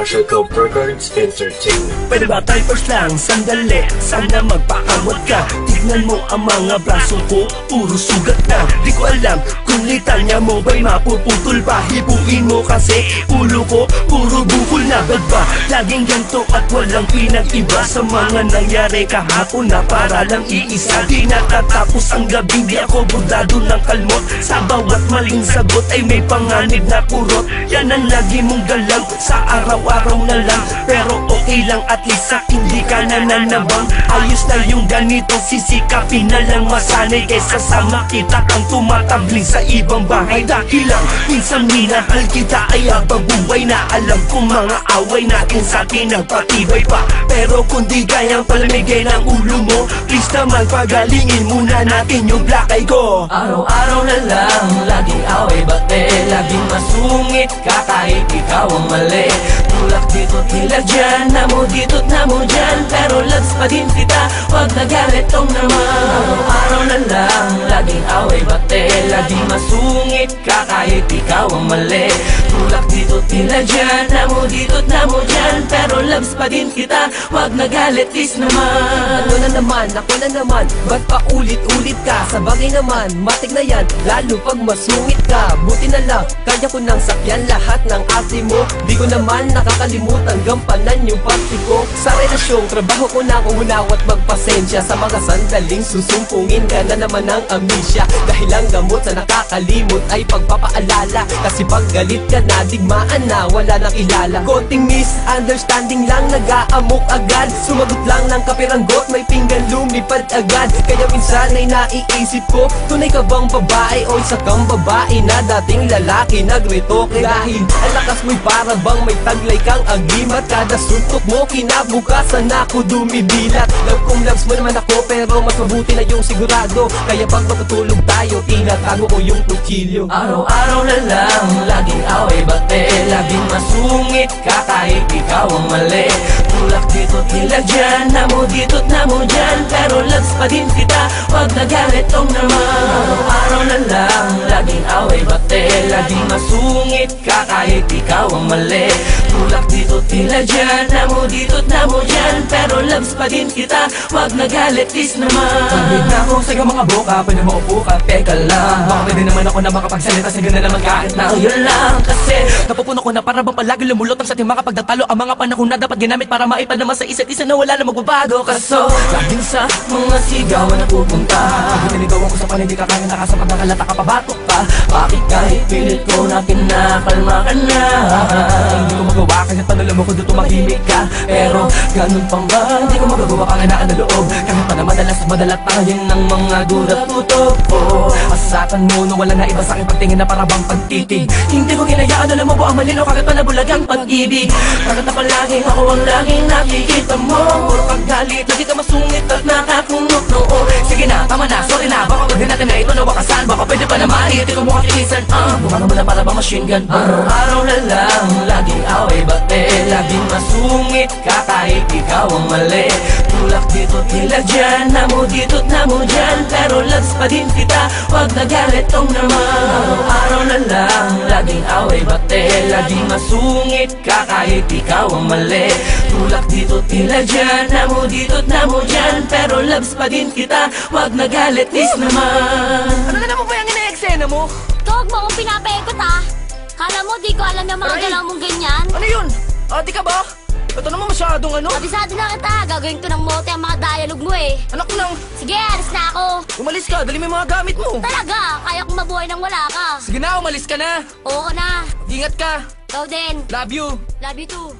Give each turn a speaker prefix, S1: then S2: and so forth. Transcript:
S1: Marshall Cove Records Entertainment.
S2: Pwede ba tayo first lang? Sandali, sana magpakamot ka. Tignan mo ang mga braso ko, puro sugat na. Di ko alam kung litalya mo ba'y mapuputol pa. Hibuin mo kasi ulo ko, puro bukol na. Ba't ba laging ganito at walang pinag-iba sa mga nangyari kahapon na para lang iisa? Di natatapos ang gabi, di ako burdado ng kalmot. Sa bawat maling sagot ay may panganib na kurot. Yan ang lagi mong galang sa araw-araw na lang. Pero okay lang, at least sa hindi ka nananabang. Ayos na yung ganito, sisikapin na lang masanay kaysa sa makita kang tumatabling sa ibang bahay. Dahil lang minsan minahal kita ay habang buhay na alam kong mga away natin sa atin nagpatibay pa. Pero kung di kayang palamigay ng ulo mo, please naman pagalingin muna natin yung black eye ko.
S3: Araw-araw na lang, laging away bate, laging masungit ka kahit ikaw ang mali. Tulak dito tila dyan, namo dito't namo dyan, pero loves pa din kita, wag nagalit tong naman. Araw-araw na lang, laging away bate, laging masungit ka kahit ikaw ang mali. Tulak dito tila dyan, namo dito't namo dyan, pero loves pa din kita, wag nagalit is naman.
S4: Ako na naman, ba't pa ulit-ulit ka? Sa bagay naman, matik na yan, lalo pag masungit ka. Buti na lang, kaya ko nang sakyan lahat ng ate mo. Di ko naman nakakalimutan gampanan yung party ko. Sa relasyong trabaho ko na kung hunawat magpasensya. Sa mga sandaling susumpungin ka na naman ng amnesia. Dahil ang gamot sa nakakalimot ay pagpapaalala. Kasi pag galit ka na, digmaan na, wala nang kilala. Konting misunderstanding lang, nag-aamok agad. Sumagot lang ng kapiranggot, may pinggan lumipad agad. Kaya minsan ay naiisip ko, tunay ka bang babae o isa kang babae na dating lalaki nagretoke? Dahil ang lakas mo'y para bang may taglay kang agimat. Kada suntok mo kinabukasan ako dumibilat. Love kong loves mo naman ako, pero mas mabuti na yung sigurado. Kaya pag matutulog tayo, tinatago ko yung kutsilyo.
S3: Araw-araw na lang, laging away bate, laging masungit ka kahit ikaw ang mali. Tulak dito tila dyan, namo dito't namo dyan, pero loves pa din kita, wag nagalit tong naman. Araw-araw na lang, laging away bate, laging masungit ka kahit ikaw ang mali. Tulak dito tila dyan, namo dito't namo dyan, pero loves pa din kita, wag nagalit is naman. Pagod na ako sa mga boka, pwede maupo ka, teka lang. Baka pwede naman ako na makapagsalita, sige na naman kahit na yun lang. Kasi napupuno ko na para bang palagi lumulutang sa ating mga pagdatalo. Ang mga panahon na dapat ginamit para maipad naman sa isa't isa na wala na magbabago. Kaso laging sa mga sigawan na pupunta, pag niligawan ko sa panin, di ka kaya nakasapag nakalata ka, pabatok ka. Bakit kahit pilit ko na kinakalma ka na? Hindi ko magawa kahit panalam mo ko doon tumahimik ka. Pero ganun pang ba, hindi ko magagawa panganaan na loob. Kahit pa na madalas tayo ng mga gulat tutok ko. Asakan mo na wala na iba sa aking pagtingin na para bang pagtitig. Hindi ko kinayaan, alam mo po ang malinaw kahit pa nabulag ang pag-ibig. Bakit na palaging ako ang laging nakikita mo? Puro paggalit, lagi ka masungit at nakakunok noo. Sige na, tama na, sorry na, baka paghin natin na ito na wakasan. Baka pwede pa naman, hindi ko mukha tinisan. Buka naman na para bang machine gun. Araw na lang, laging away bate, laging masungit ka kahit ikaw ang mali. Tulak dito tila dyan, namo dito't namo dyan, pero loves pa din kita, wag nagalit tong naman. Araw na lang, laging away bate, laging masungit ka kahit ikaw ang mali. Tulak dito tila dyan, namo dito't namo dyan, pero loves pa din kita, wag nagalit is naman.
S4: Ano na naman ba yung ina-eksena mo?
S5: Huwag mo akong pinapaikot ah. Kala mo di ko alam yung mga galaw mong ganyan?
S4: Ano yun? Ate ka ba? Ito naman masyadong ano?
S5: Abisado na kita, gagawin ko ng mote ang mga dialogue mo eh.
S4: Anak ko lang,
S5: Sige, alis na ako.
S4: umalis ka, dali mo yung mga gamit mo.
S5: Talaga, kaya kong mabuhay nang wala ka.
S4: Sige na, umalis ka na.
S5: Oo na.
S4: Ingat ka.
S5: Ikaw din.
S4: Love you.
S5: Love you too.